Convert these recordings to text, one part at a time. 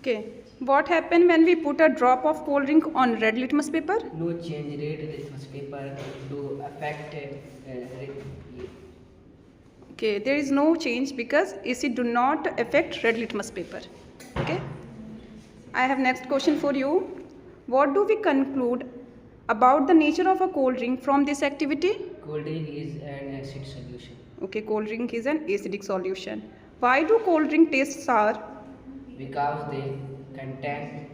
Okay. What happen when we put a drop of cold drink on red litmus paper? No change. Red litmus paper to affect. Okay, there is no change because acid do not affect red litmus paper. Okay. I have next question for you. What do we conclude about the nature of a cold drink from this activity? Cold drink is an acid solution. Okay, cold drink is an acidic solution. Why do cold drink taste sour? Because they contain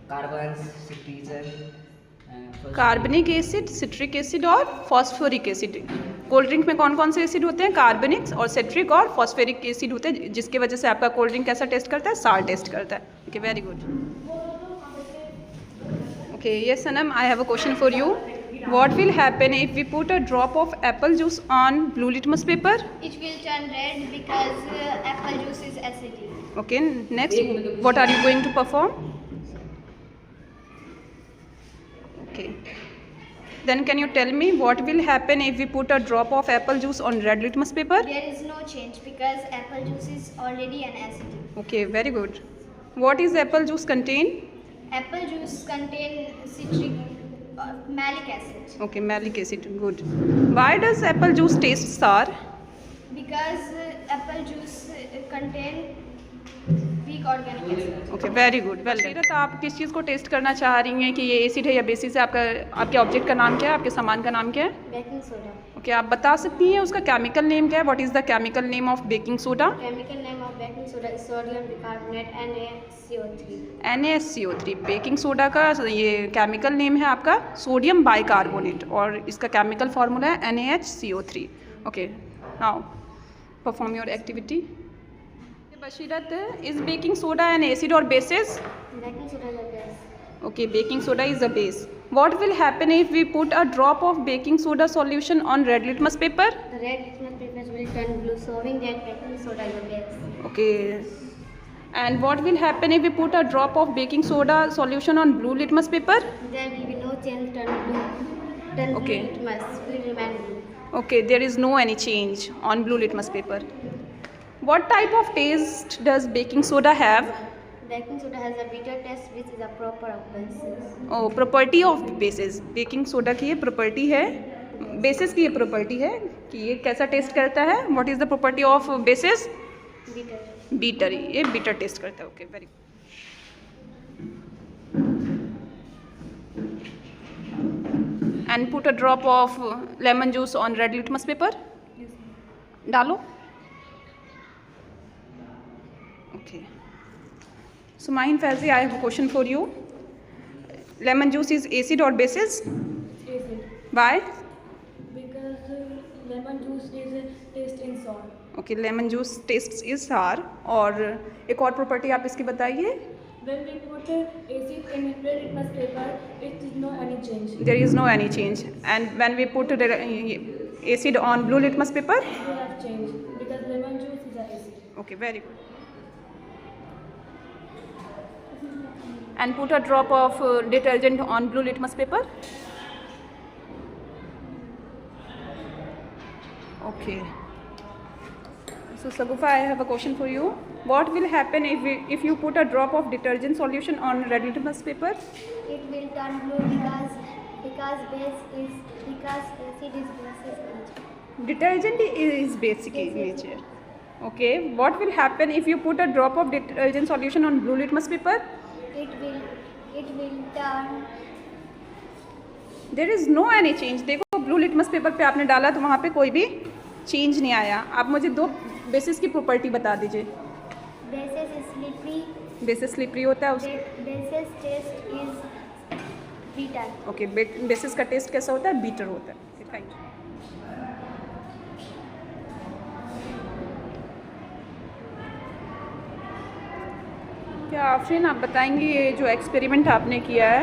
carbons, citrizens, कार्बनिक acid, citric acid और phosphoric acid. Cold drink में कौन कौन से acid होते हैं? कार्बनिक और सिट्रिक और फॉस्फोरिक एसिड होते हैं, जिसकी वजह से आपका कोल्ड ड्रिंक कैसा टेस्ट करता है? सार टेस्ट करता है. Okay, very good. Okay, yes Sanam, I have a question for you. What will happen if we put a drop of apple juice on blue litmus paper? It will turn red because apple juice is acidic. Okay, next, what are you going to perform? Okay. Then can you tell me what will happen if we put a drop of apple juice on red litmus paper? There is no change because apple juice is already an acidic. Okay, very good. What is apple juice contain? Apple juice contain citric malic acid. Okay, malic acid. Good. Why does apple juice taste sour? Because apple juice contain weak organic acid. Okay, very good. Well, सीरत, आप किस चीज़ को test करना चाह रही हैं कि ये एसिड है या बेसिस है? आपके ऑब्जेक्ट का नाम क्या है? आपके सामान का नाम क्या है? Baking soda. ओके, आप बता सकती हैं उसका केमिकल नेम क्या है? What is the chemical name of baking soda? Chemical name of baking soda is sodium bicarbonate NaCO3. NaCO3. Baking soda का ये केमिकल नेम है आपका सोडियम बाइकार्बोनेट और इसका केमिकल फार्मूला है NaHCO3. Okay, now perform your activity. Basirat, is baking soda an acid और basis? Baking soda is a base. Okay, baking soda is a base. What will happen if we put a drop of baking soda solution on red litmus paper? The red litmus paper will turn blue, showing that baking soda is a base. Okay. And what will happen if we put a drop of baking soda solution on blue litmus paper? There will be no change, turn blue. Turn Okay. blue litmus will remain blue. Okay, there is no any change on blue litmus paper. What type of taste does baking soda have? Baking soda has a bitter taste, which is a proper of basis. Oh, property of basis. Baking soda की ये property है, basis की ये property है कि ये कैसा taste करता है. What is the property of bases? Bitter. Bitter. ये बीटर टेस्ट करता है. Okay, very good. And put a drop of lemon juice on red litmus paper. डालो. Okay. So Mahin Faizi, I have a question for you. Lemon juice is acid or basis? Acid. Why? Because lemon juice is taste in sour. Okay, lemon juice tastes is sour. और एक और property आप इसकी बताइए. When we put acid in red litmus paper, it is no any change. There is no any change. And when we put acid on blue litmus paper? We have change because lemon juice is a acid. Okay, very good. And put a drop of detergent on blue litmus paper. Okay. So Sagufa, I have a question for you. What will happen if you put a drop of detergent solution on red litmus paper? It will turn blue because acid is basic nature. Detergent is basic in nature. Okay. What will happen if you put a drop of detergent solution on blue litmus paper? It will turn. There is no any change. देखो, blue litmus paper पे आपने डाला तो वहाँ पे कोई भी change नहीं आया. आप मुझे दो बेसिस की प्रॉपर्टी बता दीजिए. Basis is slippery. Basis slippery होता है. Basis taste is bitter. Okay, basis का टेस्ट कैसा होता है? बीटर होता है. Thank you. क्या आफरीन, आप बताएंगी ये जो एक्सपेरिमेंट आपने किया है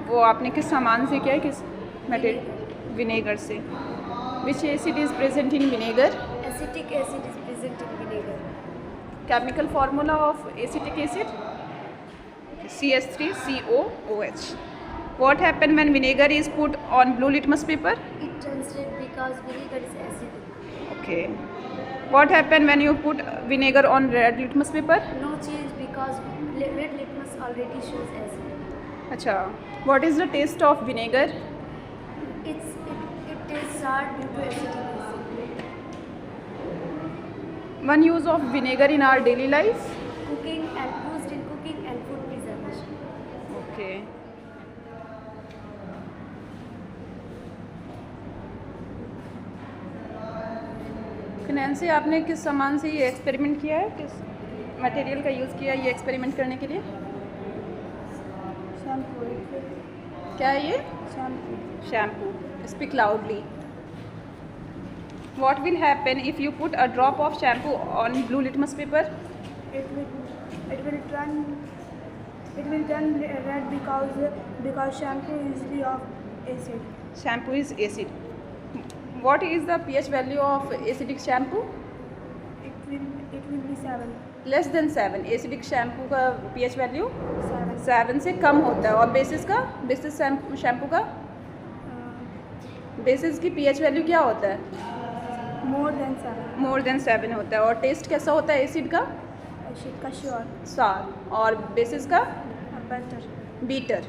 वो आपने किस सामान से किया है? किस मेटेरियल? विनेगर से. विच acid is present in vinegar? Acetic acid is present in vinegar. Chemical formula of acetic acid? CH3COOH. What happen when vinegar is put on blue litmus paper? It turns red because vinegar is acidic. Okay. What happen when you put vinegar on red litmus paper? No change because red litmus already shows acid. अच्छा. What is the taste of vinegar? It tastes sour due to acidity. One use of vinegar in our daily life. Cooking and used in cooking and food preservation. Okay. Nancy, आपने किस सामान से ये experiment किया है, किस material का use किया है ये एक्सपेरिमेंट करने के लिए? शैम्पू. क्या है ये? Shampoo. Shampoo. Speak loudly. What will happen if you put a drop of shampoo on blue litmus paper? It will turn red because shampoo is the of acid. Shampoo is acid. What is the pH value of acidic shampoo? It will be 7. Less than 7. Acidic shampoo का pH value 7. 7 से कम होता है. और basis shampoo का basis की pH value क्या होता है? More than 7. मोर देन 7 होता है. और टेस्ट कैसा होता है एसिड का? Acid का sure. सार. और बेसिस का Better. बीटर.